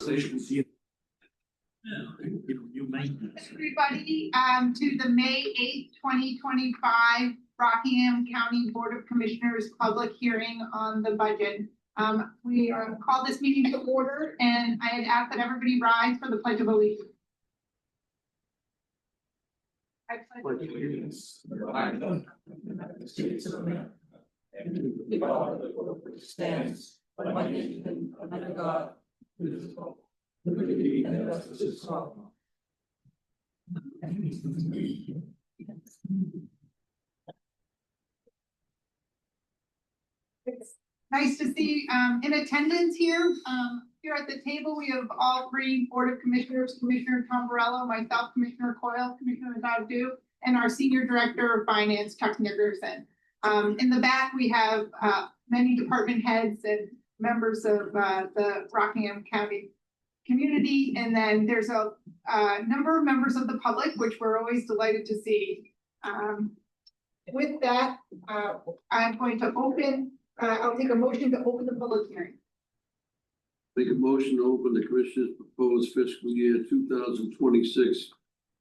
New maintenance. Everybody, to the May 8th, 2025 Rockingham County Board of Commissioners public hearing on the budget. We call this meeting to order, and I had asked that everybody rise for the Pledge of Allegiance. I pledge allegiance to the United States of America, and to the republic which stands one nation under God, indivisible, with liberty and justice for all. It's nice to see in attendance here. Here at the table, we have all three Board of Commissioners, Commissioner Tombarello, myself, Commissioner Coyle, Commissioner Godu, and our Senior Director of Finance, Chuck Nickerson. In the back, we have many department heads and members of the Rockingham County community, and then there's a number of members of the public, which we're always delighted to see. With that, I'm going to open. I'll take a motion to open the public hearing. Make a motion to open the Commissioners' proposed fiscal year 2026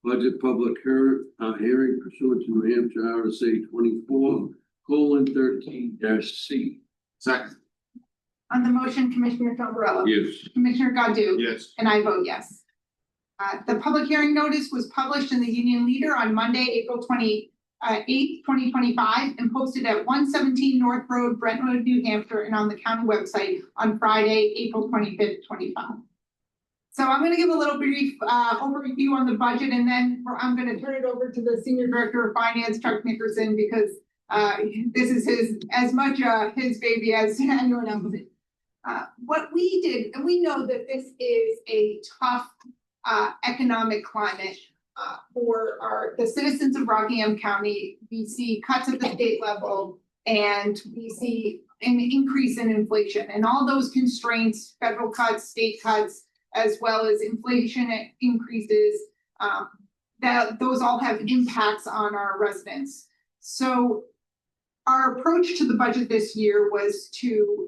budget public hearing pursuant to New Hampshire RSA 24:13-C. Second. On the motion, Commissioner Tombarello. Yes. Commissioner Godu. Yes. And I vote yes. The public hearing notice was published in the Union Leader on Monday, April 28th, 2025, and posted at 117 North Road, Brentwood, New Hampshire, and on the county website on Friday, April 25th, 2025. So I'm going to give a little brief overview on the budget, and then I'm going to turn it over to the Senior Director of Finance, Chuck Nickerson, because this is as much his baby as anyone else's. What we did, and we know that this is a tough economic climate for the citizens of Rockingham County. We see cuts at the state level, and we see an increase in inflation, and all those constraints, federal cuts, state cuts, as well as inflation increases, that those all have impacts on our residents. So our approach to the budget this year was to,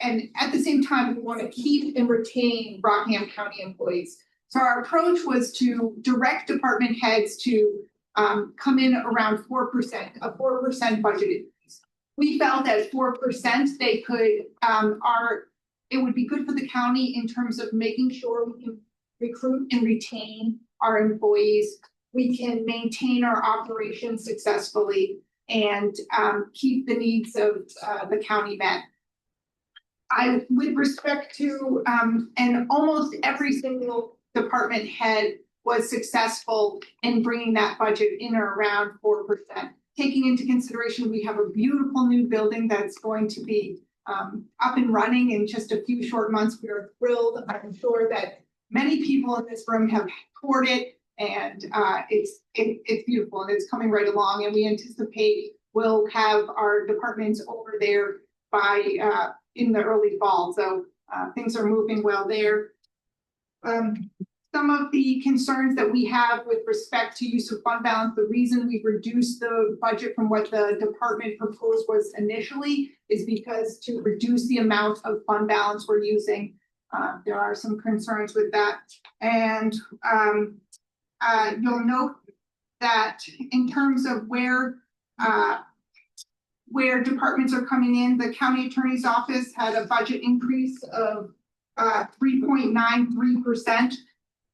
and at the same time, we want to keep and retain Rockingham County employees. So our approach was to direct department heads to come in around 4%, a 4% budget increase. We felt at 4% they could, it would be good for the county in terms of making sure we can recruit and retain our employees. We can maintain our operations successfully and keep the needs of the county met. With respect to, and almost every single department head was successful in bringing that budget in or around 4%. Taking into consideration, we have a beautiful new building that's going to be up and running in just a few short months. We are thrilled. I'm sure that many people in this room have toured it, and it's beautiful and it's coming right along. And we anticipate we'll have our departments over there by in the early fall. So things are moving well there. Some of the concerns that we have with respect to use of fund balance, the reason we reduced the budget from what the department proposed was initially is because to reduce the amount of fund balance we're using. There are some concerns with that. And you'll note that in terms of where departments are coming in, the county attorney's office had a budget increase of 3.93%.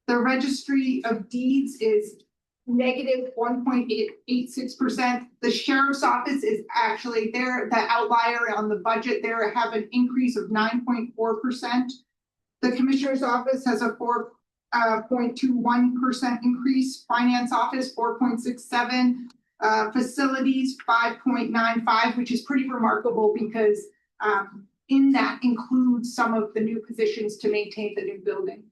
The registry of deeds is negative 1.86%. The sheriff's office is actually there, the outlier on the budget there, have an increase of 9.4%. The commissioner's office has a 4.21% increase. Finance office 4.67%. Facilities 5.95%, which is pretty remarkable because in that includes some of the new positions to maintain the new building.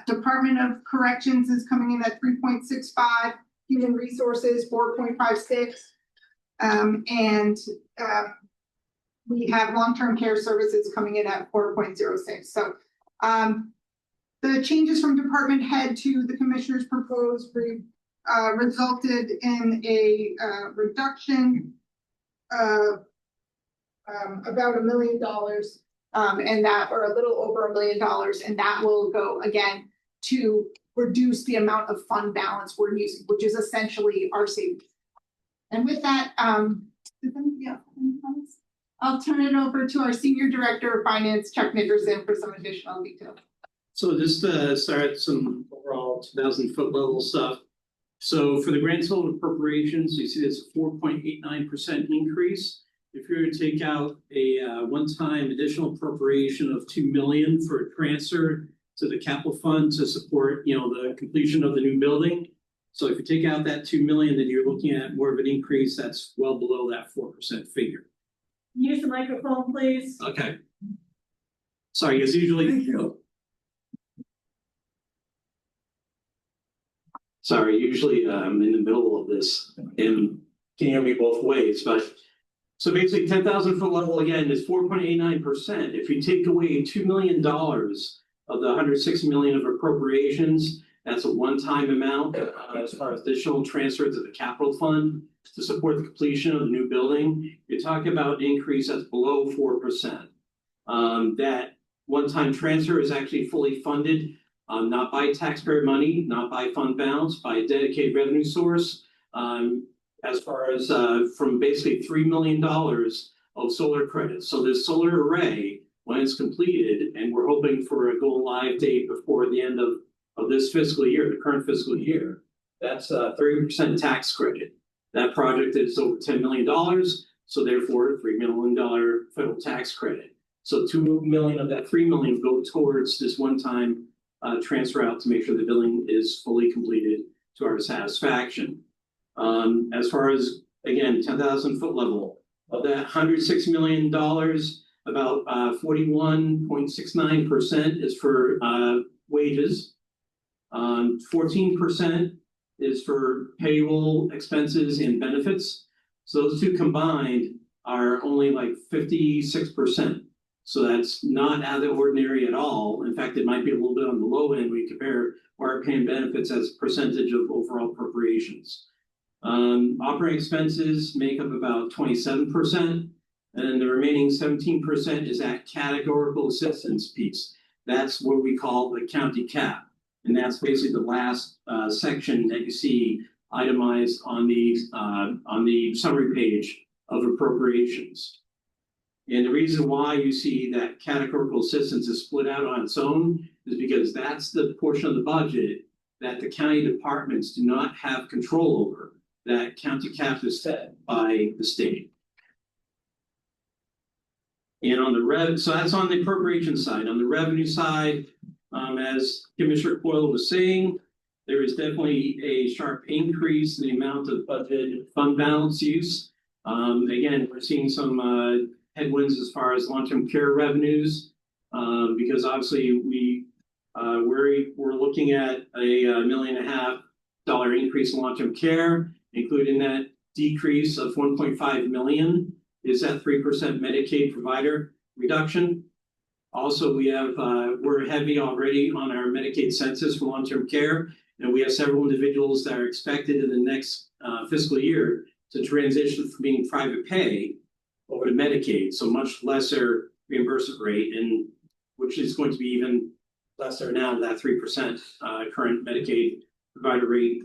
Department of Corrections is coming in at 3.65%, Human Resources 4.56%, and we have Long-Term Care Services coming in at 4.06%. So the changes from department head to the commissioner's proposed resulted in a reduction of about $1 million and that, or a little over $1 million, and that will go again to reduce the amount of fund balance we're using, which is essentially our savings. And with that, does anybody else have any comments? I'll turn it over to our Senior Director of Finance, Chuck Nickerson, for some additional detail. So just to start some overall 2,000-foot level stuff. So for the grand total appropriations, you see it's a 4.89% increase. If you were to take out a one-time additional appropriation of $2 million for a transfer to the capital fund to support, the completion of the new building. So if you take out that $2 million, then you're looking at more of an increase that's well below that 4% figure. Use the microphone, please. Okay. Sorry, because usually. Thank you. Sorry, usually I'm in the middle of this and can hear me both ways, but so basically 10,000-foot level again is 4.89%. If you take away $2 million of the $106 million of appropriations, that's a one-time amount as far as additional transfer to the capital fund to support the completion of the new building. You're talking about an increase that's below 4%. That one-time transfer is actually fully funded. Not by taxpayer money, not by fund balance, by a dedicated revenue source. As far as from basically $3 million of solar credits. So this solar array, when it's completed, and we're hoping for a go live date before the end of this fiscal year, the current fiscal year, that's a 30% tax credit. That project is over $10 million, so therefore $3 million federal tax credit. So $2 million of that $3 million go towards this one-time transfer out to make sure the building is fully completed to our satisfaction. As far as, again, 10,000-foot level, of that $106 million, about 41.69% is for wages. 14% is for payroll expenses and benefits. So those two combined are only like 56%. So that's not out of the ordinary at all. In fact, it might be a little bit on the low end when you compare our pay and benefits as a percentage of overall appropriations. Operating expenses make up about 27%, and the remaining 17% is that categorical assistance piece. That's what we call the county cap. And that's basically the last section that you see itemized on the summary page of appropriations. And the reason why you see that categorical assistance is split out on its own is because that's the portion of the budget that the county departments do not have control over. That county cap is set by the state. And on the so that's on the appropriation side. On the revenue side, as Commissioner Coyle was saying, there is definitely a sharp increase in the amount of budget fund balance use. Again, we're seeing some headwinds as far as long-term care revenues, because obviously we're looking at a $1.5 million increase in long-term care, including that decrease of $1.5 million is that 3% Medicaid provider reduction. Also, we're heavy already on our Medicaid census for long-term care, and we have several individuals that are expected in the next fiscal year to transition from being private pay over to Medicaid, so much lesser reimbursement rate, and which is going to be even lesser now than that 3% current Medicaid provider rate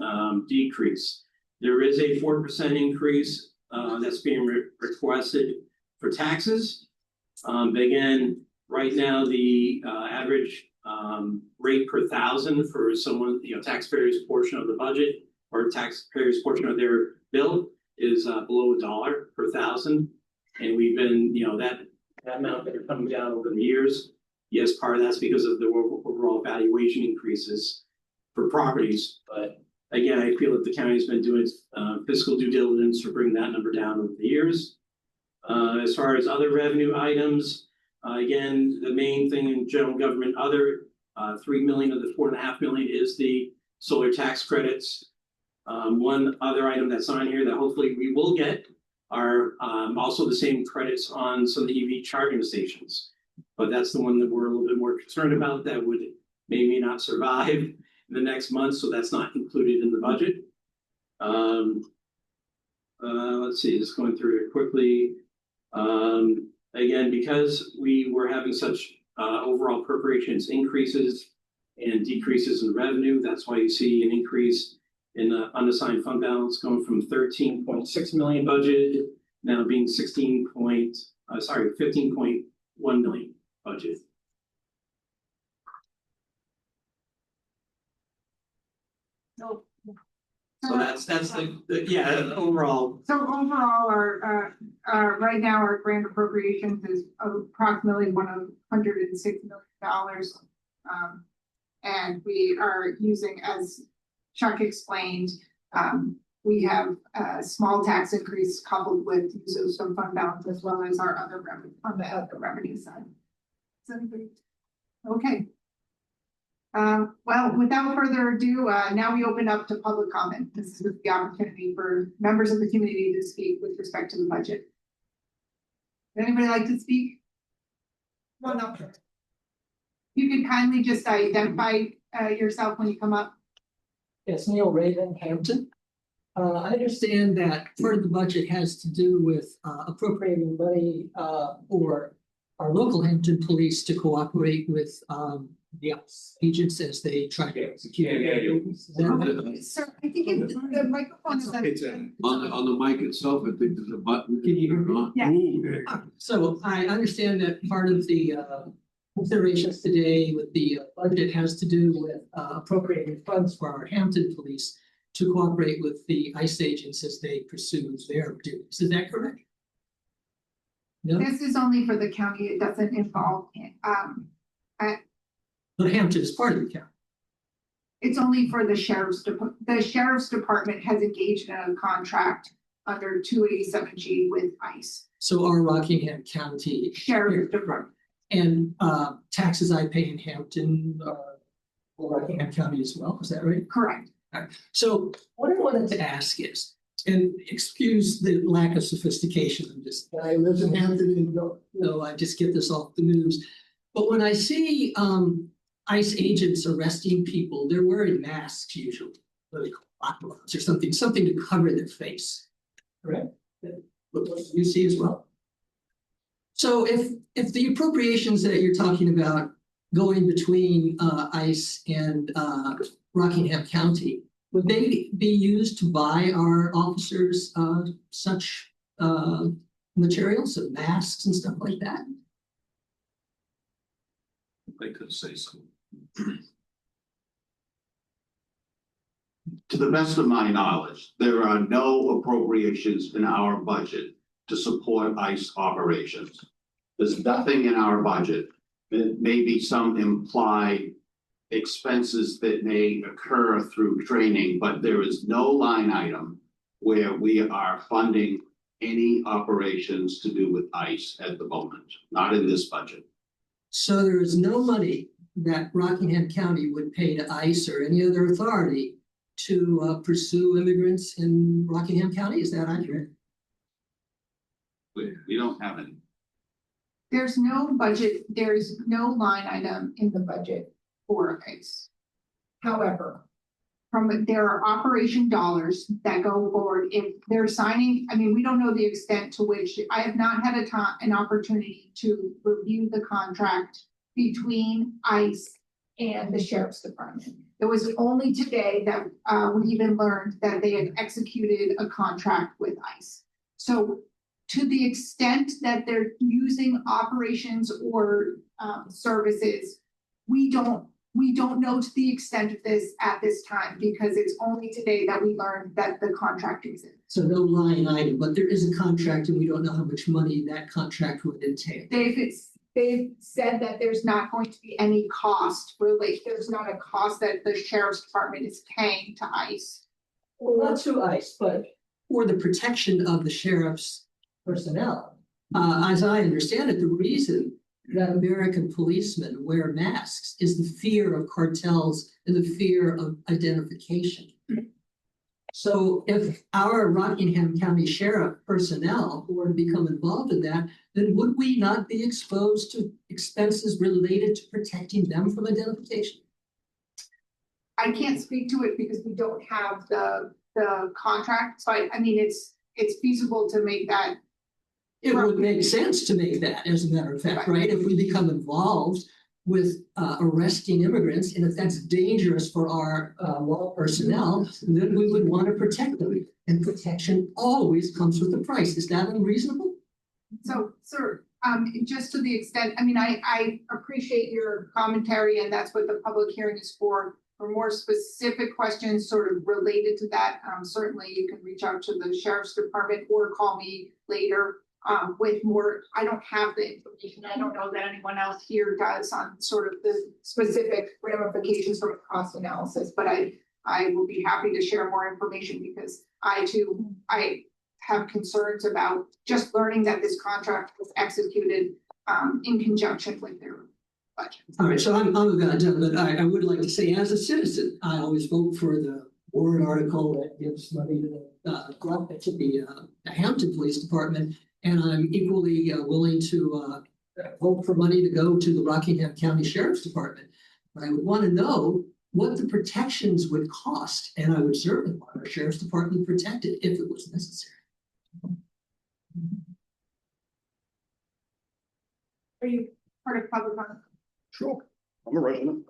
decrease. There is a 4% increase that's being requested for taxes. Again, right now the average rate per thousand for someone, taxpayers' portion of the budget or taxpayers' portion of their bill is below $1 per thousand. And we've been, that amount that are coming down over the years. Yes, part of that's because of the overall valuation increases for properties. But again, I feel that the county's been doing fiscal due diligence to bring that number down over the years. As far as other revenue items, again, the main thing in general government, other $3 million of the $4.5 million is the solar tax credits. One other item that's on here that hopefully we will get are also the same credits on some of the EV charging stations. But that's the one that we're a little bit more concerned about that would maybe not survive in the next month, so that's not included in the budget. Let's see, just going through it quickly. Again, because we were having such overall appropriations increases and decreases in revenue, that's why you see an increase in the unassigned fund balance going from 13.6 million budget now being 15.1 million budget. So that's the overall. So overall, right now, our grant appropriations is approximately $106 million. And we are using, as Chuck explained, we have a small tax increase coupled with use of some fund balance as well as our other revenue on the other revenue side. Is anybody? Okay. Well, without further ado, now we open up to public comment. This is the opportunity for members of the community to speak with respect to the budget. Would anybody like to speak? Well, no. You could kindly just identify yourself when you come up. Yes, Neil Raven, Hampton. I understand that part of the budget has to do with appropriating money for our local Hampton police to cooperate with the agents as they try to execute. Is that right? Sir, I think the microphone is On the mic itself, I think there's a button. Can you hear me? Yeah. So I understand that part of the considerations today with the budget has to do with appropriating funds for our Hampton police to cooperate with the ICE agents as they pursue their duties. Is that correct? No, This is only for the county. It doesn't involve, but Hampton is part of the county. it's only for the sheriff's department. The sheriff's department has engaged in a contract under 287G with ICE. So our Rockingham County Sheriff's Department. and taxes I pay in Hampton or Rockingham County as well. Is that right? Correct. So what I wanted to ask is, and excuse the lack of sophistication of this guy who lives in Hampton and no, I just get this off the news. But when I see ICE agents arresting people, they're wearing masks usually, what they call backgrounds or something to cover their face. Correct? What you see as well. So if the appropriations that you're talking about going between ICE and Rockingham County, would they be used to buy our officers such materials, so masks and stuff like that? They could say so. To the best of my knowledge, there are no appropriations in our budget to support ICE operations. There's nothing in our budget. There may be some implied expenses that may occur through training, but there is no line item where we are funding any operations to do with ICE at the moment, not in this budget. So there is no money that Rockingham County would pay to ICE or any other authority to pursue immigrants in Rockingham County? Is that accurate? We don't have any. There's no budget, there's no line item in the budget for ICE. However, there are operation dollars that go forward if they're signing. I mean, we don't know the extent to which I have not had an opportunity to review the contract between ICE and the sheriff's department. It was only today that we even learned that they had executed a contract with ICE. So to the extent that they're using operations or services, we don't know to the extent of this at this time because it's only today that we learned that the contract exists. So no line item, but there is a contract and we don't know how much money that contract would entail. They've said that there's not going to be any cost related. There's not a cost that the sheriff's department is paying to ICE. Well, not to ICE, but for the protection of the sheriff's personnel. As I understand it, the reason that American policemen wear masks is the fear of cartels and the fear of identification. So if our Rockingham County Sheriff personnel were to become involved in that, then would we not be exposed to expenses related to protecting them from identification? I can't speak to it because we don't have the contract, but I mean, it's feasible to make that It would make sense to make that, as a matter of fact, right? If we become involved with arresting immigrants, and if that's dangerous for our law personnel, then we would want to protect them. And protection always comes with a price. Is that unreasonable? So, sir, just to the extent, I mean, I appreciate your commentary, and that's what the public hearing is for. For more specific questions sort of related to that, certainly you can reach out to the sheriff's department or call me later. With more, I don't have the information. I don't know that anyone else here does on sort of the specific ramifications from a cost analysis, but I will be happy to share more information because I have concerns about just learning that this contract was executed in conjunction with their budget. All right, so I'm about done, but I would like to say, as a citizen, I always vote for the warrant article that gives money to the Hampton Police Department. And I'm equally willing to vote for money to go to the Rockingham County Sheriff's Department. But I would want to know what the protections would cost, and I would certainly want our Sheriff's Department protected if it was necessary. Are you part of public comment? Sure, I'm a resident.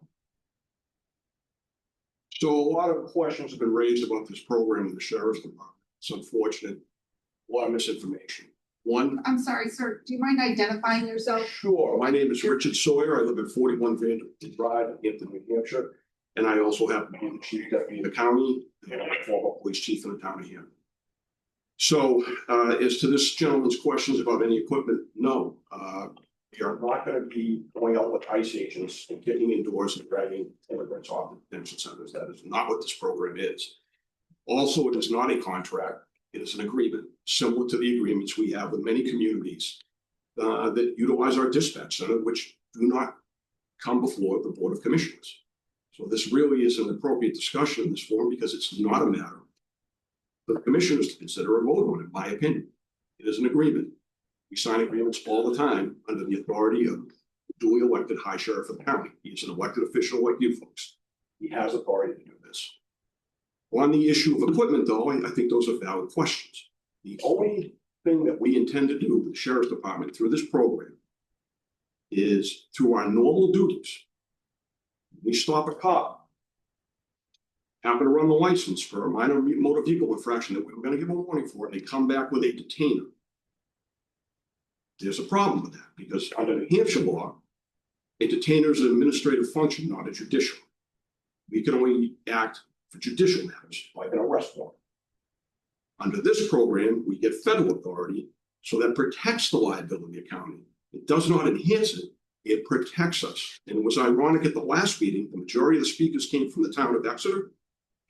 So a lot of questions have been raised about this program in the Sheriff's Department. It's unfortunate, a lot of misinformation. One. I'm sorry, sir, do you mind identifying yourself? Sure, my name is Richard Sawyer. I live at 41 Vanderbilt Drive in Hampton, New Hampshire. And I also happen to be the chief deputy in the county and a former police chief in the town of Hampton. So as to this gentleman's questions about any equipment, no. We are not going to be going out with ICE agents and kicking in doors and dragging immigrants off the detention centers. That is not what this program is. Also, it is not a contract. It is an agreement similar to the agreements we have with many communities that utilize our dispatch center, which do not come before the Board of Commissioners. So this really is an appropriate discussion in this forum because it's not a matter for the commissioners to consider or vote on, in my opinion. It is an agreement. We sign agreements all the time under the authority of the duly elected High Sheriff of the county. He is an elected official like you folks. He has authority to do this. On the issue of equipment, though, I think those are valid questions. The only thing that we intend to do with the Sheriff's Department through this program is through our normal duties. We stop a cop, happen to run the license for a minor motor vehicle infraction that we were going to give a warning for, and they come back with a detainer. There's a problem with that because under New Hampshire law, a detainer is an administrative function, not a judicial. We can only act for judicial matters, like an arrest warrant. Under this program, we get federal authority, so that protects the liability of the county. It does not enhance it, it protects us. And it was ironic at the last meeting, the majority of the speakers came from the town of Exeter.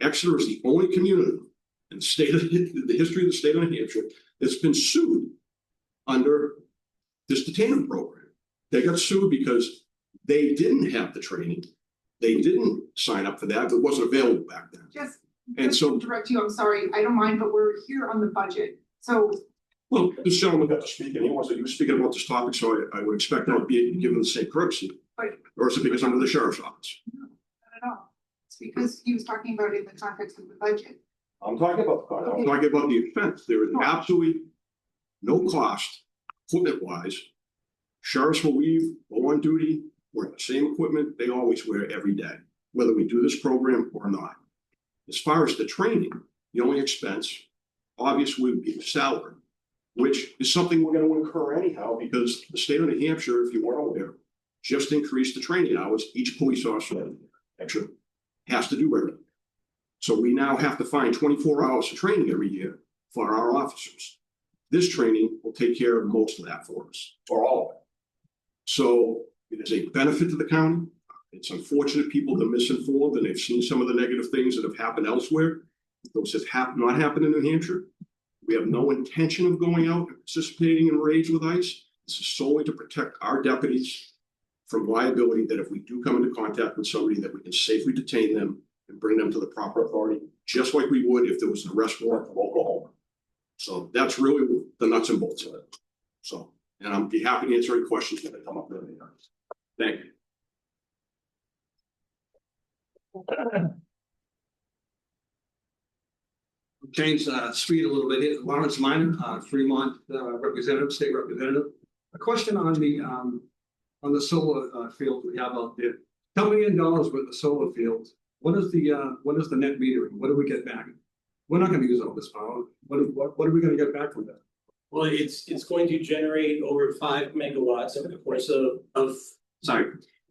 Exeter is the only community in the state of the history of the state of New Hampshire that's been sued under this detainment program. They got sued because they didn't have the training. They didn't sign up for that. It wasn't available back then. Just to direct you, I'm sorry, I don't mind, but we're here on the budget. So. Well, this gentleman got to speak and he was speaking about this topic, so I would expect that would be given the same courtesy. Right. Or is it because I'm in the sheriff's office? No, not at all. It's because he was talking about it in the context of the budget. I'm talking about the cost. I'm talking about the expense. There is absolutely no cost, equipment wise. Sheriffs will leave, go on duty, wear the same equipment they always wear every day, whether we do this program or not. As far as the training, the only expense obviously would be the salary, which is something we're going to incur anyhow because the state of New Hampshire, if you weren't aware, just increased the training hours each police officer actually has to do everything. So we now have to find 24 hours of training every year for our officers. This training will take care of most of that for us, or all of it. So it is a benefit to the county. It's unfortunate people that are misinformed and they've seen some of the negative things that have happened elsewhere. Those have not happened in New Hampshire. We have no intention of going out and participating in raids with ICE. This is solely to protect our deputies from liability that if we do come into contact with somebody that we can safely detain them and bring them to the proper authority, just like we would if there was an arrest warrant from Oklahoma. So that's really the nuts and bolts of it. So, and I'll be happy to answer any questions that come up there. Thank you. change speed a little bit. Here. Lawrence Minor, Fremont representative, state representative. A question on the solar field we have out there. $10 million with the solar fields. What is the net metering? What do we get back? We're not going to use all this power. What are we going to get back from that? Well, it's going to generate over 5 megawatts over the course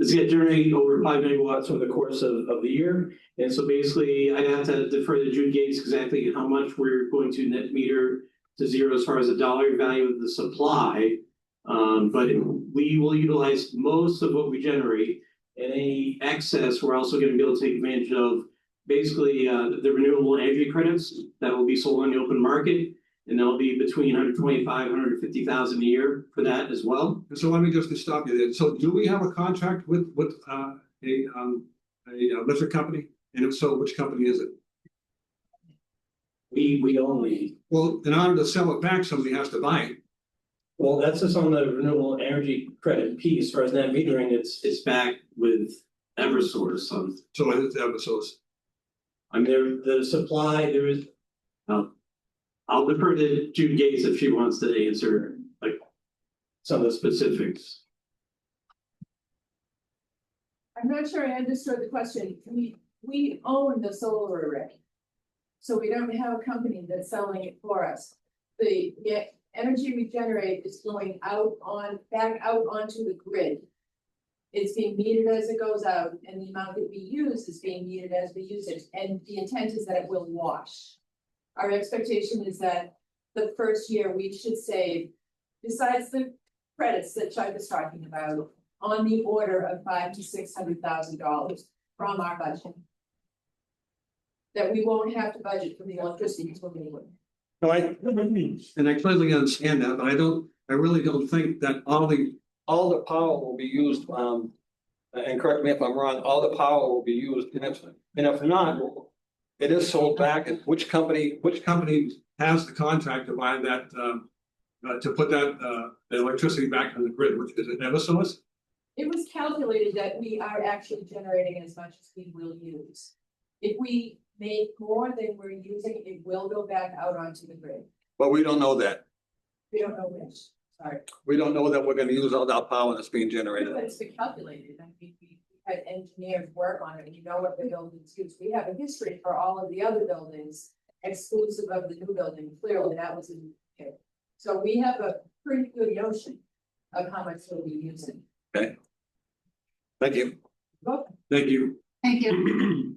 it's gonna generate over 5 megawatts over the course of the year. And so basically, I'd have to defer to Jude Gates exactly how much we're going to net meter to zero as far as the dollar value of the supply. But we will utilize most of what we generate, and any excess, we're also gonna be able to take advantage of basically the renewable energy credits that will be sold on the open market. And there'll be between 125, 150,000 a year for that as well. And so let me just stop you there. So do we have a contract with a electric company? And if so, which company is it? We only, Well, in order to sell it back, somebody has to buy it. well, that's just on the renewable energy credit piece. As far as net metering, it's back with Eversource. So it's Eversource. I mean, the supply, there is, I'll defer to Jude Gates if she wants to answer like some of the specifics. I'm not sure I understood the question. We own the solar array. So we don't have a company that's selling it for us. The energy we generate is going back out onto the grid. It's being metered as it goes out, and the amount that we use is being metered as we use it. And the intent is that it will wash. Our expectation is that the first year we should save, besides the credits that Chuck was talking about, on the order of $500,000 to $600,000 from our budget. That we won't have to budget for the electricity until we would. No, and I clearly understand that, but I really don't think that all the power will be used, and correct me if I'm wrong, all the power will be used, and if not, it is sold back, and which company has the contract to buy that, to put that, the electricity back on the grid, which is it Eversource? It was calculated that we are actually generating as much as we will use. If we make more than we're using, it will go back out onto the grid. But we don't know that. We don't know which, sorry. We don't know that we're gonna use all that power that's being generated. But it's been calculated. I mean, we had engineers work on it, and you know what the buildings use. We have a history for all of the other buildings, exclusive of the new building, clearly that was in here. So we have a pretty good notion of how much we'll be using. Okay. Thank you. Welcome. Thank you. Thank you.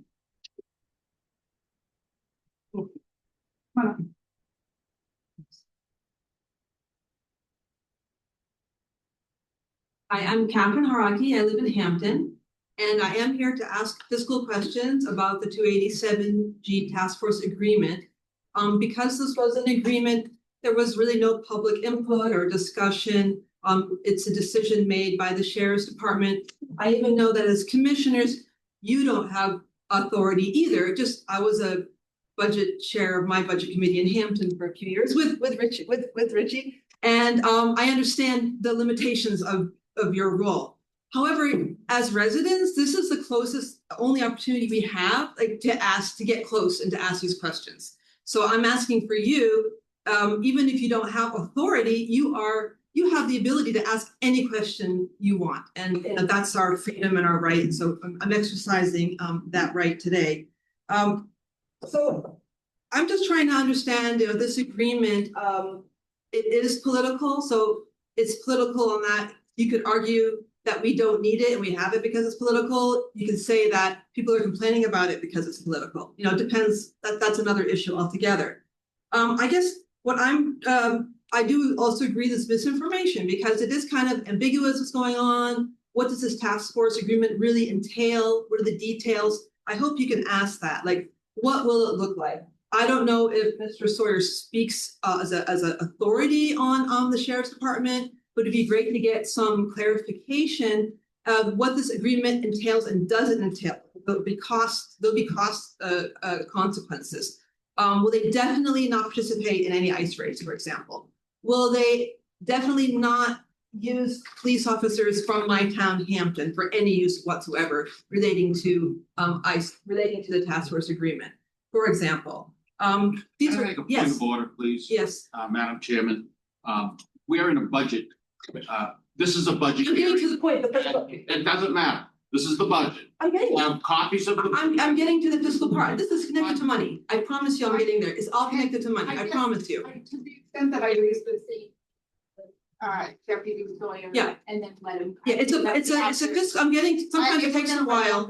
Hi, I'm Catherine Haraki. I live in Hampton, and I am here to ask fiscal questions about the 287G Task Force Agreement. Because this was an agreement, there was really no public input or discussion. It's a decision made by the Sheriff's Department. I even know that as commissioners, you don't have authority either. I was a budget chair of my budget committee in Hampton for a few years with Richie. And I understand the limitations of your role. However, as residents, this is the only opportunity we have to get close and to ask these questions. So I'm asking for you, even if you don't have authority, you have the ability to ask any question you want. And that's our freedom and our right. And so I'm exercising that right today. So I'm just trying to understand, this agreement, it is political. So it's political in that you could argue that we don't need it and we have it because it's political. You can say that people are complaining about it because it's political. It depends. That's another issue altogether. I guess what I do also agree this misinformation because it is kind of ambiguous what's going on. What does this task force agreement really entail? What are the details? I hope you can ask that. Like, what will it look like? I don't know if Mr. Sawyer speaks as an authority on the Sheriff's Department, but it'd be great to get some clarification of what this agreement entails and doesn't entail. There'll be cost consequences. Will they definitely not participate in any ICE raids, for example? Will they definitely not use police officers from my town, Hampton, for any use whatsoever relating to ICE, relating to the task force agreement? For example, These Can I are, make a point yes, of order, please? yes. Madam Chairman, we're in a budget. This is a budget. I'm getting to hearing. the point, It doesn't matter. This is the budget. I'm getting, We have copies of the. I'm getting to the fiscal part. This is connected to money. I promise you I'm getting there. It's all connected to money. I promise you. To the extent that I raised the deputy lawyer. Yeah. And then let him. Yeah, it's a fiscal, I'm getting, sometimes it takes a while.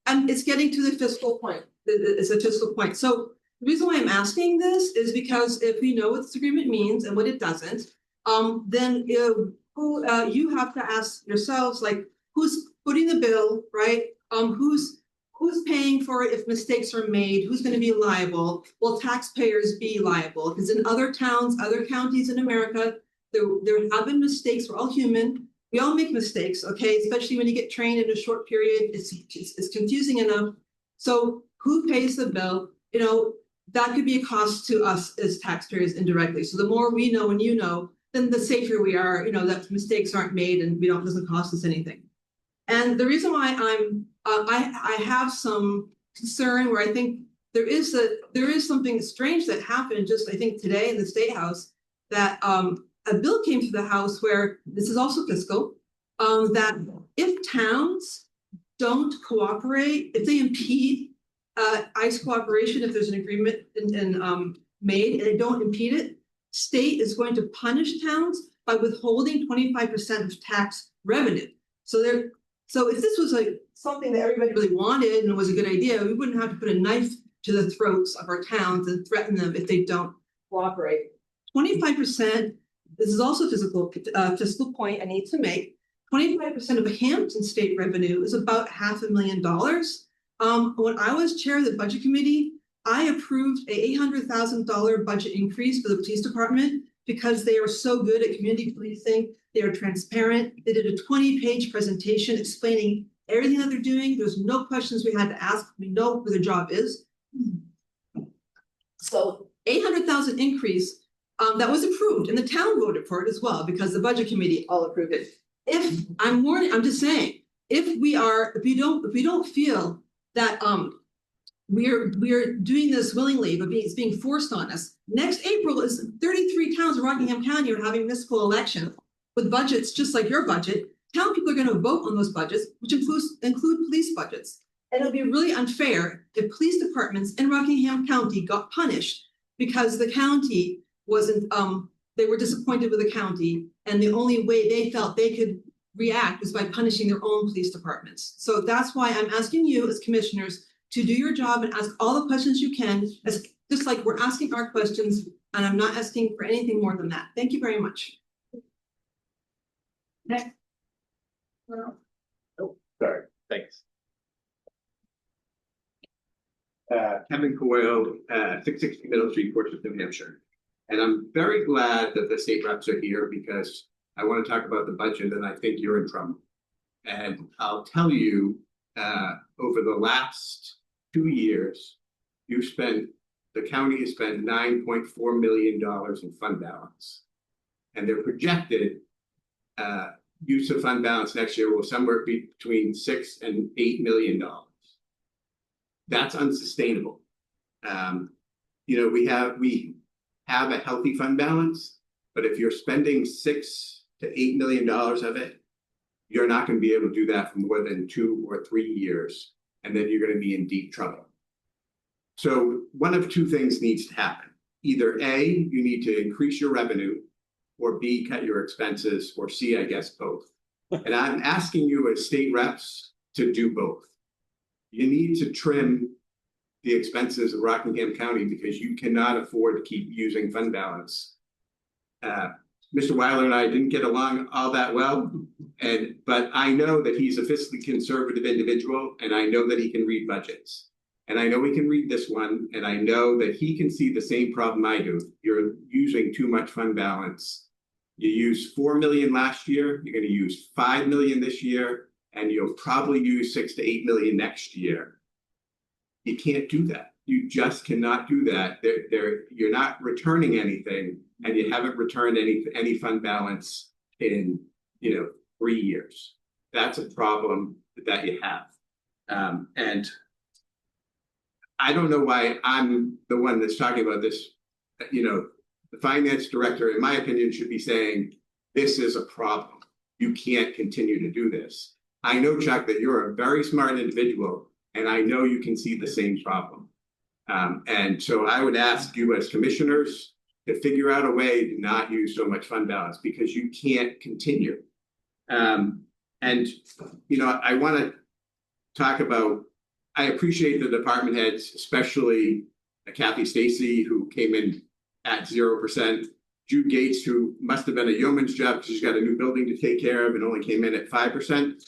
And it's getting to the fiscal point. It's a fiscal point. So the reason why I'm asking this is because if we know what this agreement means and what it doesn't, then you have to ask yourselves, like, who's footing the bill, right? Who's paying for it if mistakes are made? Who's gonna be liable? Will taxpayers be liable? Because in other towns, other counties in America, there have been mistakes. We're all human. We all make mistakes, okay? Especially when you get trained in a short period, it's confusing enough. So who pays the bill? You know, that could be a cost to us as taxpayers indirectly. So the more we know and you know, then the safer we are, you know, that mistakes aren't made and it doesn't cost us anything. And the reason why I have some concern where I think there is something strange that happened just, I think, today in the State House, that a bill came to the House where, this is also fiscal, that if towns don't cooperate, if they impede ICE cooperation, if there's an agreement made and they don't impede it, state is going to punish towns by withholding 25% of tax revenue. So if this was like something that everybody really wanted and it was a good idea, we wouldn't have to put a knife to the throats of our towns and threaten them if they don't cooperate. 25%. This is also a fiscal point I need to make. 25% of Hampton state revenue is about $500,000. When I was chair of the budget committee, I approved a $800,000 budget increase for the police department because they are so good at community policing. They are transparent. They did a 20-page presentation explaining everything that they're doing. There's no questions we had to ask. We know what their job is. So $800,000 increase. That was approved and the town voted for it as well because the budget committee all approved it. I'm just saying, if we don't feel that we're doing this willingly, but it's being forced on us. Next April is 33 towns in Rockingham County are having municipal elections with budgets just like your budget. Town people are going to vote on those budgets, which include police budgets. And it'll be really unfair if police departments in Rockingham County got punished because the county wasn't, they were disappointed with the county, and the only way they felt they could react was by punishing their own police departments. So that's why I'm asking you as commissioners to do your job and ask all the questions you can, just like we're asking our questions, and I'm not asking for anything more than that. Thank you very much. Next. Sorry, thanks. Kevin Coyle, 660 Middle Street, Portsmouth, New Hampshire. And I'm very glad that the state reps are here because I want to talk about the budget and I think you're in trouble. And I'll tell you, over the last 2 years, the county has spent $9.4 million in fund balance. And their projected use of fund balance next year will somewhere between $6 and $8 million. That's unsustainable. You know, we have a healthy fund balance, but if you're spending $6 to $8 million of it, you're not going to be able to do that for more than 2 or 3 years, and then you're going to be in deep trouble. So one of two things needs to happen. Either A, you need to increase your revenue, or B, cut your expenses, or C, I guess both. And I'm asking you as state reps to do both. You need to trim the expenses of Rockingham County because you cannot afford to keep using fund balance. Mr. Weiler and I didn't get along all that well, but I know that he's a fiscally conservative individual, and I know that he can read budgets. And I know he can read this one, and I know that he can see the same problem I do. You're using too much fund balance. You used 4 million last year, you're going to use 5 million this year, and you'll probably use 6 to 8 million next year. You can't do that. You just cannot do that. You're not returning anything, and you haven't returned any fund balance in 3 years. That's a problem that you have. And I don't know why I'm the one that's talking about this. You know, the finance director, in my opinion, should be saying, this is a problem. You can't continue to do this. I know, Chuck, that you're a very smart individual, and I know you can see the same problem. And so I would ask you as commissioners to figure out a way to not use so much fund balance, because you can't continue. And, you know, I want to talk about, I appreciate the department heads, especially Kathy Stacy, who came in at 0%. Jude Gates, who must have been a yeoman's job because she's got a new building to take care of and only came in at 5%.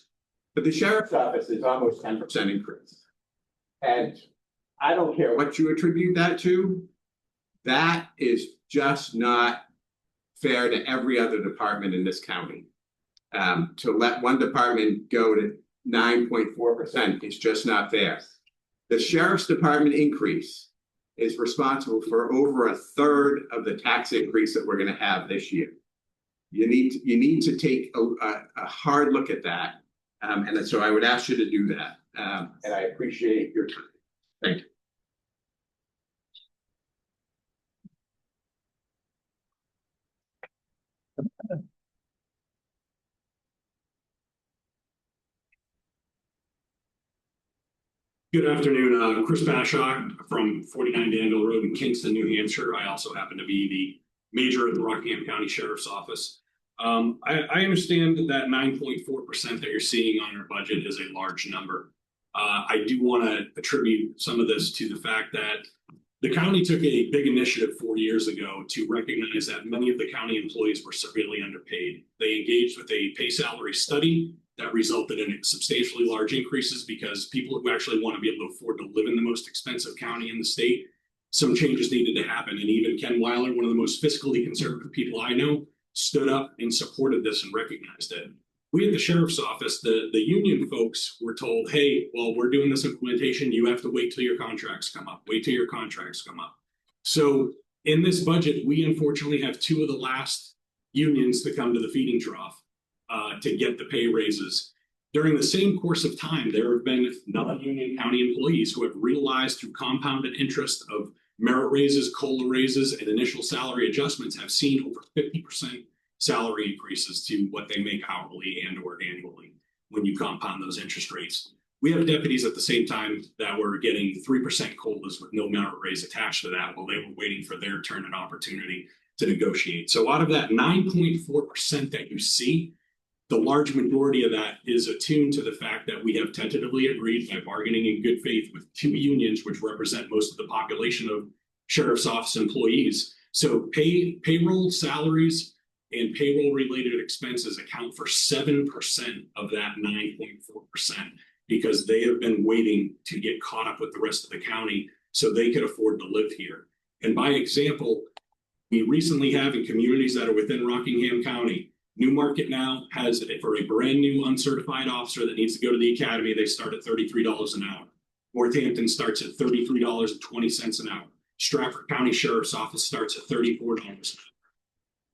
But the sheriff's office is almost 10% increase. And I don't care what you attribute that to. That is just not fair to every other department in this county. To let one department go to 9.4% is just not fair. The sheriff's department increase is responsible for over 1/3 of the tax increase that we're going to have this year. You need to take a hard look at that, and so I would ask you to do that. And I appreciate your time. Thank you. Good afternoon, Chris Bashock from 49 Danville Road in Kingston, New Hampshire. I also happen to be the major at the Rockingham County Sheriff's Office. I understand that 9.4% that you're seeing on our budget is a large number. I do want to attribute some of this to the fact that the county took a big initiative 4 years ago to recognize that many of the county employees were severely underpaid. They engaged with a pay salary study that resulted in substantially large increases because people who actually want to be able to afford to live in the most expensive county in the state, some changes needed to happen. And even Ken Weiler, one of the most fiscally conservative people I know, stood up and supported this and recognized it. We at the sheriff's office, the union folks were told, hey, well, we're doing this implementation. You have to wait till your contracts come up. Wait till your contracts come up. So in this budget, we unfortunately have two of the last unions to come to the feeding trough to get the pay raises. During the same course of time, there have been non-union county employees who have realized through compounded interest of merit raises, COLA raises, and initial salary adjustments have seen over 50% salary increases to what they make hourly and or annually when you compound those interest rates. We have deputies at the same time that were getting 3% COLAs with no merit raise attached to that while they were waiting for their turn and opportunity to negotiate. So out of that 9.4% that you see, the large majority of that is attuned to the fact that we have tentatively agreed by bargaining in good faith with two unions, which represent most of the population of sheriff's office employees. So payroll, salaries, and payroll related expenses account for 7% of that 9.4% because they have been waiting to get caught up with the rest of the county so they could afford to live here. And by example, we recently have in communities that are within Rockingham County, Newmarket now has, for a brand new uncertified officer that needs to go to the academy, they start at $33 an hour. Northampton starts at $33.20 an hour. Stratford County Sheriff's Office starts at $34 an hour.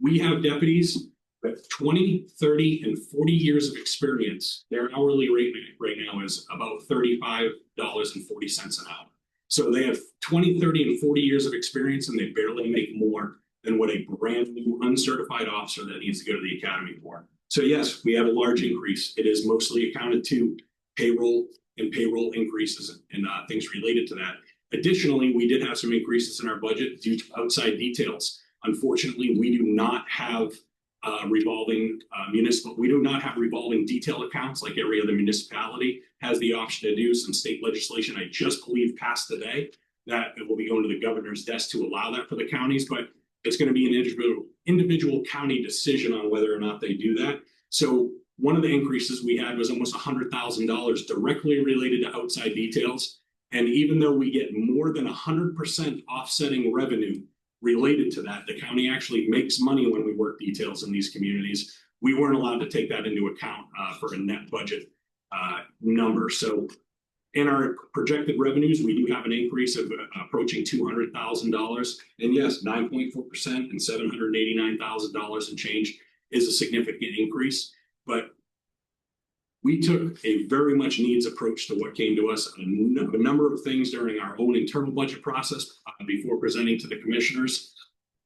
We have deputies with 20, 30, and 40 years of experience. Their hourly rate right now is about $35.40 an hour. So they have 20, 30, and 40 years of experience, and they barely make more than what a brand new uncertified officer that needs to go to the academy for. So yes, we have a large increase. It is mostly accounted to payroll and payroll increases and things related to that. Additionally, we did have some increases in our budget due to outside details. Unfortunately, we do not have revolving detail accounts like every other municipality has the option to do. Some state legislation I just believe passed today that it will be going to the governor's desk to allow that for the counties, but it's going to be an individual county decision on whether or not they do that. So one of the increases we had was almost $100,000 directly related to outside details. And even though we get more than 100% offsetting revenue related to that, the county actually makes money when we work details in these communities. We weren't allowed to take that into account for a net budget number. So in our projected revenues, we do have an increase of approaching $200,000. And yes, 9.4% and $789,000 and change is a significant increase. But We took a very much needs approach to what came to us, a number of things during our own internal budget process before presenting to the commissioners.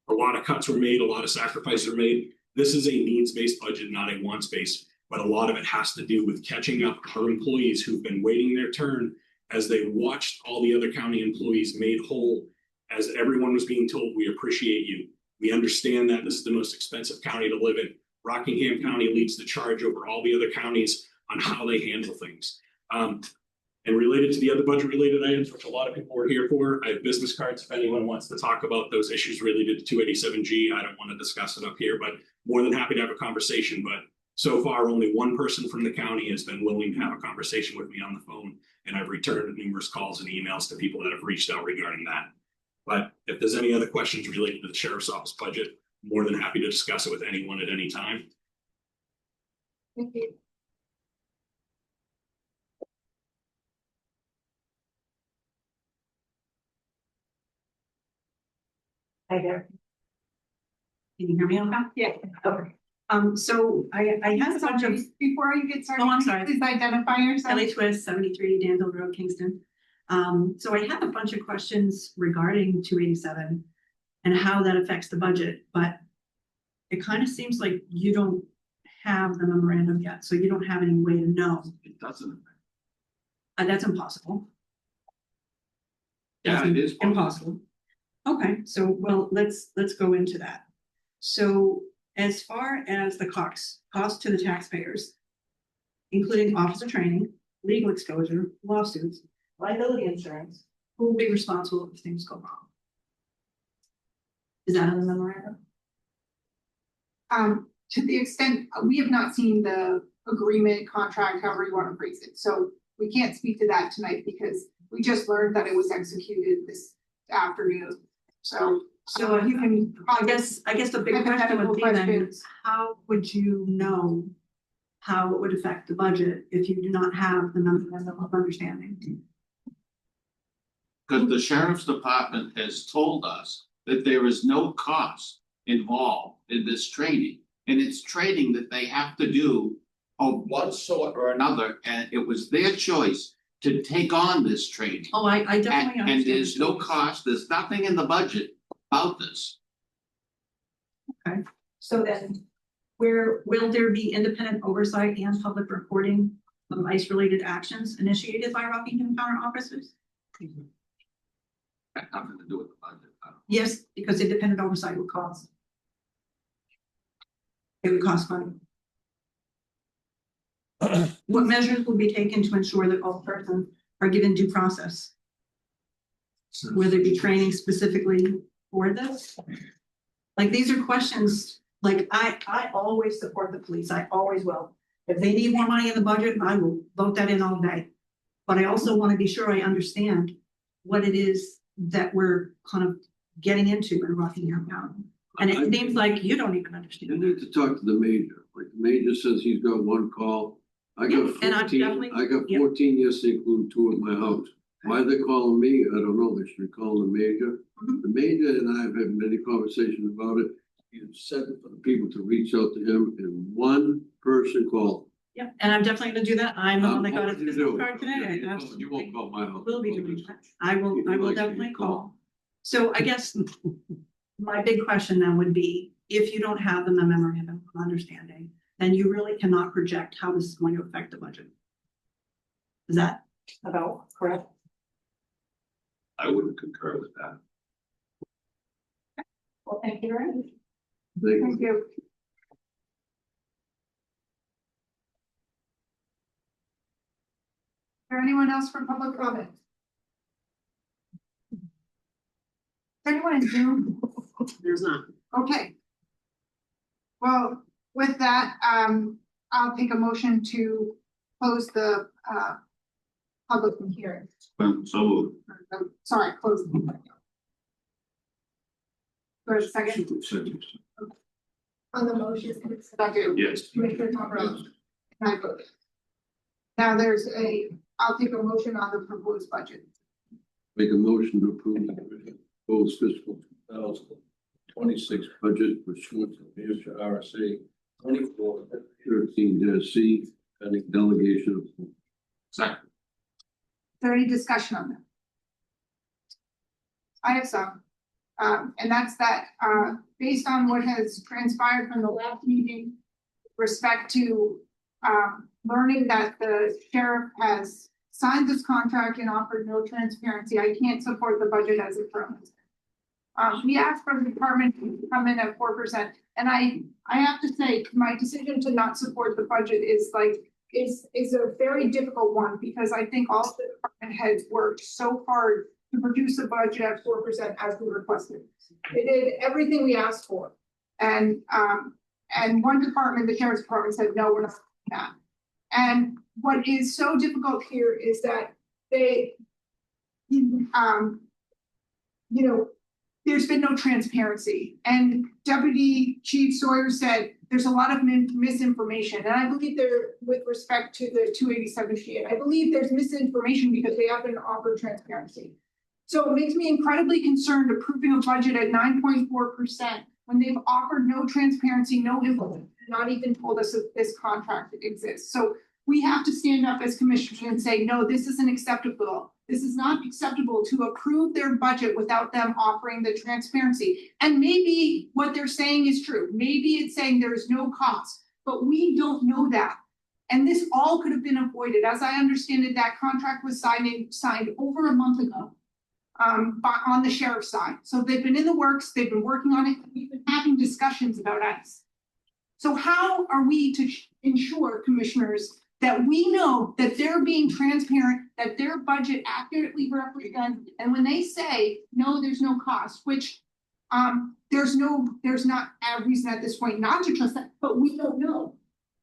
A lot of cuts were made, a lot of sacrifices were made. This is a needs-based budget, not a wants-based, but a lot of it has to do with catching up our employees who've been waiting their turn as they watched all the other county employees made whole, as everyone was being told, we appreciate you. We understand that this is the most expensive county to live in. Rockingham County leads the charge over all the other counties on how they handle things. And related to the other budget related items, which a lot of people were here for, I have business cards if anyone wants to talk about those issues related to 287G. I don't want to discuss it up here, but more than happy to have a conversation. But so far, only one person from the county has been willing to have a conversation with me on the phone. And I've returned numerous calls and emails to people that have reached out regarding that. But if there's any other questions related to the sheriff's office budget, more than happy to discuss it with anyone at any time. Thank you. Hi there. Can you hear me okay? Yeah. Okay. So I had a bunch of. Before you get started. Oh, I'm sorry. Please identify yourself. Ellie Twist, 73 Danville Road, Kingston. So I had a bunch of questions regarding 287 and how that affects the budget, but it kind of seems like you don't have the memorandum yet, so you don't have any way to know. It doesn't. That's impossible. Yeah, it is. Impossible. Okay, so well, let's go into that. So as far as the cost to the taxpayers, including officer training, legal exposure, lawsuits, liability insurance, who will be responsible if things go wrong? Is that in the memorandum? To the extent, we have not seen the agreement, contract, however you want to phrase it. So we can't speak to that tonight because we just learned that it was executed this afternoon. So you can. I guess the big question would be then, how would you know how it would affect the budget if you do not have the memorandum of understanding? Because the sheriff's department has told us that there is no cost involved in this training. And it's training that they have to do of one sort or another, and it was their choice to take on this training. Oh, I definitely understand. And there's no cost, there's nothing in the budget about this. Okay, so then will there be independent oversight and public reporting of ICE-related actions initiated by Rockingham County officers? Got nothing to do with the budget. Yes, because independent oversight would cost. It would cost money. What measures will be taken to ensure that all persons are given due process? Will there be training specifically for this? Like, these are questions, like, I always support the police, I always will. If they need more money in the budget, I will vote that in all day. But I also want to be sure I understand what it is that we're kind of getting into in Rockingham County. And it seems like you don't even understand. You need to talk to the major, like the major says he's got one call. I got And I'm 14, definitely- I got 14 yesterday, including 2 at my house. Why they're calling me, I don't know, they should be calling the major. Mhm. The major and I have had many conversations about it. He said for the people to reach out to him and one person called. Yeah, and I'm definitely gonna do that. I'm the one that got his What would you business do? card today. You Absolutely. won't call my house. Will be doing that. I will You'd like to be definitely called. call. So I guess my big question then would be, if you don't have the memorandum of understanding, then you really cannot project how this is going to affect the budget. Is that about correct? I wouldn't concur with that. Well, thank you very much. Thank you. Is there anyone else for public comment? Is there anyone in Zoom? There's not. Okay. Well, with that, I'll take a motion to close the public hearing. So Sorry, close the hearing. For a second, on the motion, second. yes. Commissioner Tombrello. And I vote. Now I'll take a motion on the proposed budget. Make a motion to approve the proposed fiscal 2026 budget pursuant to New Hampshire RSA 24-13-C Pending delegation of. Second. Is there any discussion on that? I have some. And that's that, based on what has transpired from the last meeting, with respect to, learning that the sheriff has signed this contract and offered no transparency, I can't support the budget as it currently. We asked for the department to come in at 4%, and I have to say, my decision to not support the budget is a very difficult one, because I think all the department heads worked so hard to produce a budget at 4% as we requested. They did everything we asked for. And one department, the sheriff's department, said, no, we're not doing that. And what is so difficult here is that they, there's been no transparency. And Deputy Chief Sawyer said there's a lot of misinformation. And I believe there, with respect to the 287 sheet, I believe there's misinformation because they haven't offered transparency. So it makes me incredibly concerned approving a budget at 9.4% when they've offered no transparency, no info, not even told us that this contract exists. So we have to stand up as commissioners and say, no, this isn't acceptable. This is not acceptable to approve their budget without them offering the transparency. And maybe what they're saying is true. Maybe it's saying there's no cost, but we don't know that. And this all could have been avoided. As I understand it, that contract was signed over a month ago. On the sheriff's side. So they've been in the works, they've been working on it, we've been having discussions about ICE. So how are we to ensure, commissioners, that we know that they're being transparent, that their budget accurately represents, and when they say, no, there's no cost, which there's not a reason at this point not to trust that, but we don't know.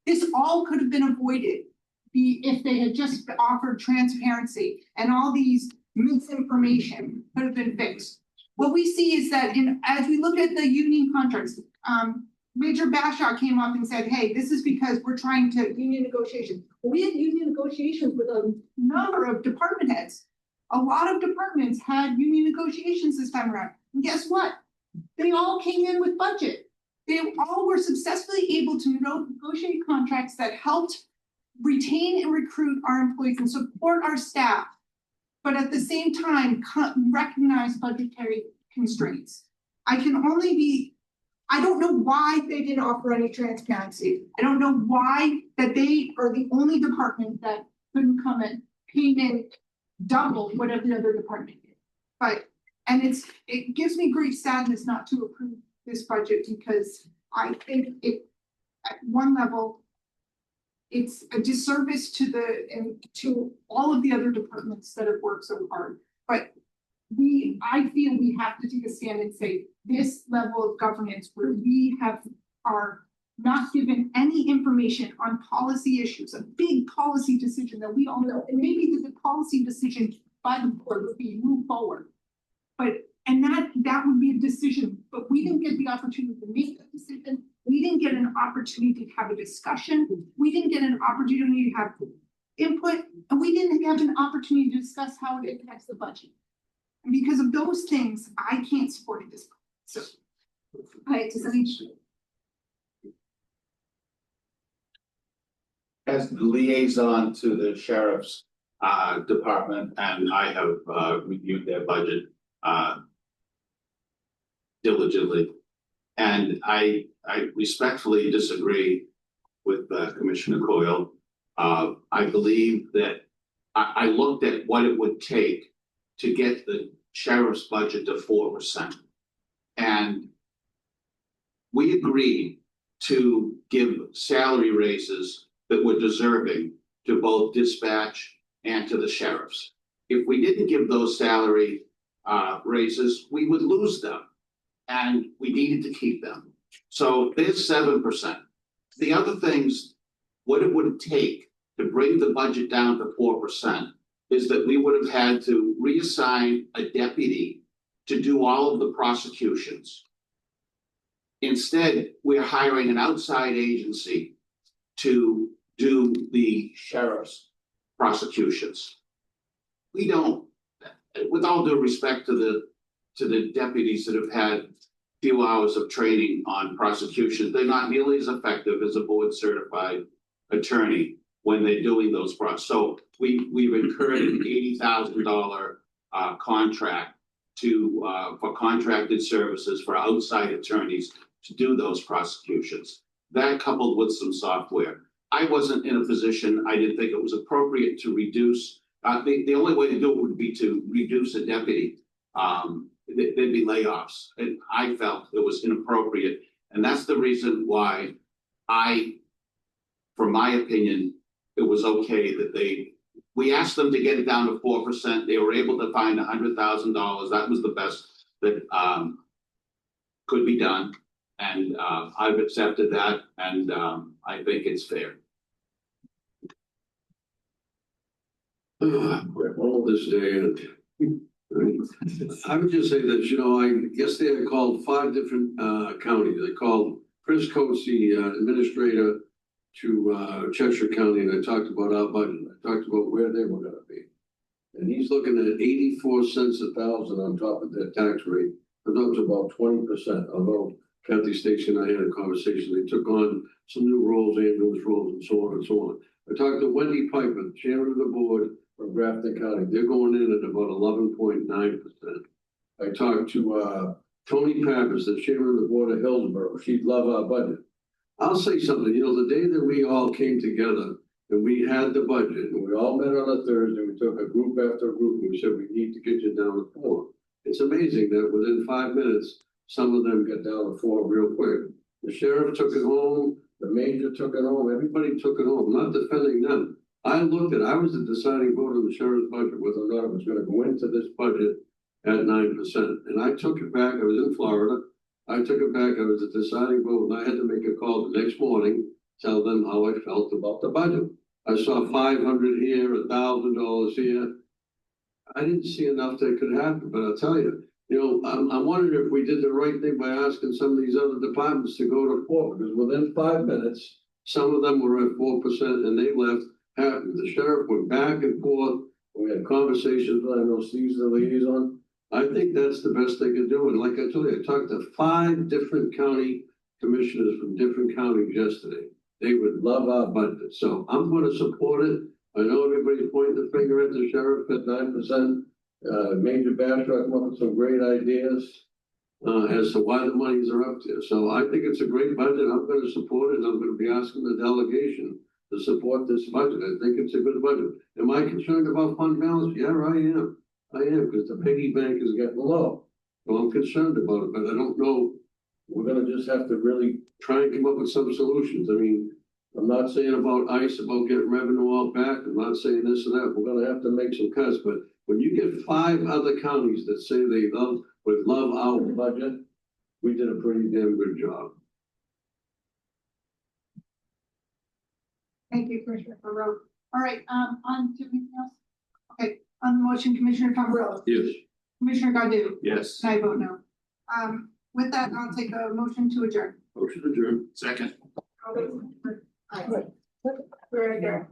This all could have been avoided if they had just offered transparency, and all these misinformation could have been fixed. What we see is that as we look at the union contracts, Major Bashaw came up and said, hey, this is because we're trying to union negotiations. We had union negotiations with a number of department heads. A lot of departments had union negotiations this time around. And guess what? They all came in with budget. They all were successfully able to negotiate contracts that helped retain and recruit our employees and support our staff, but at the same time, recognize budgetary constraints. I don't know why they didn't offer any transparency. I don't know why that they are the only department that couldn't come in, came in double what every other department did. It gives me great sadness not to approve this budget, because I think at one level, it's a disservice to all of the other departments that have worked so hard. But I feel we have to take a stand and say this level of governance where we are not given any information on policy issues, a big policy decision that we all know, and maybe the policy decision by the board would be move forward. And that would be a decision, but we didn't get the opportunity to make that decision. We didn't get an opportunity to have a discussion. We didn't get an opportunity to have input, and we didn't have an opportunity to discuss how it impacts the budget. And because of those things, I can't support it this point. So, As the liaison to the sheriff's department, and I have reviewed their budget diligently. And I respectfully disagree with Commissioner Coyle. I believe that I looked at what it would take to get the sheriff's budget to 4%. And we agreed to give salary raises that were deserving to both dispatch and to the sheriffs. If we didn't give those salary raises, we would lose them, and we needed to keep them. So there's 7%. The other things, what it would take to bring the budget down to 4% is that we would have had to reassign a deputy to do all of the prosecutions. Instead, we're hiring an outside agency to do the sheriff's prosecutions. We don't, with all due respect to the deputies that have had few hours of training on prosecution, they're not nearly as effective as a board certified attorney. when they're doing those process. So we've incurred an $80,000 contract to for contracted services for outside attorneys to do those prosecutions. That coupled with some software. I wasn't in a position, I didn't think it was appropriate to reduce, the only way to do it would be to reduce a deputy. There'd be layoffs, and I felt it was inappropriate. And that's the reason why from my opinion, it was okay that we asked them to get it down to 4%. They were able to find $100,000. That was the best that could be done. And I've accepted that, and I think it's fair. All this day, and I would just say that, you know, yesterday I called 5 different counties. I called Chris Coates, the administrator to Cheshire County, and I talked about our budget. I talked about where they were gonna be. And he's looking at 84 cents a thousand on top of their tax rate, comes up to about 20%, although Kathy Stacy and I had a conversation. They took on some new roles, ambulance roles, and so on and so on. I talked to Wendy Piper, chairman of the board from Grafton County. They're going in at about 11.9%. I talked to Tony Pappas, the chairman of the board of Hillsborough. She'd love our budget. I'll say something, you know, the day that we all came together and we had the budget and we all met on a Thursday, we took a group after a group and we said, we need to get you down to 4. It's amazing that within 5 minutes, some of them got down to 4 real quick. The sheriff took it home, the major took it home, everybody took it home. I'm not defending them. I was the deciding vote on the sheriff's budget, whether or not it was gonna go into this budget at 9%. And I took it back, I was in Florida. I took it back, I was the deciding vote, and I had to make a call the next morning, tell them how I felt about the budget. I saw 500 here, $1,000 here. I didn't see enough that could happen, but I'll tell you, you know, I'm wondering if we did the right thing by asking some of these other departments to go to 4, because within 5 minutes, some of them were at 4% and they left happy. The sheriff went back and forth. We had conversations, I know Steve's the liaison. I think that's the best they could do. And like I told you, I talked to 5 different county commissioners from different counties yesterday. They would love our budget. So I'm going to support it. I know everybody's pointing the finger at the sheriff at 9%. Major Bashrock come up with some great ideas as to why the monies are up there. So I think it's a great budget. I'm going to support it. I'm going to be asking the delegation to support this budget. I think it's a good budget. Am I concerned about fund balance? Yeah, I am. Because the piggy bank is getting low. So I'm concerned about it, but I don't know. We're gonna just have to really try and come up with some solutions. I mean, I'm not saying about ICE, about getting revenue all back. I'm not saying this and that. We're gonna have to make some cuts, but when you get 5 other counties that say they would love our budget, we did a pretty damn good job. Thank you, Commissioner Farrell. All right, on to anything else? Okay, on the motion, Commissioner Tombrilla. Yes. Commissioner Godu? Yes. And I vote no. With that, I'll take a motion to adjourn. Motion adjourned. Second. We're adjourned.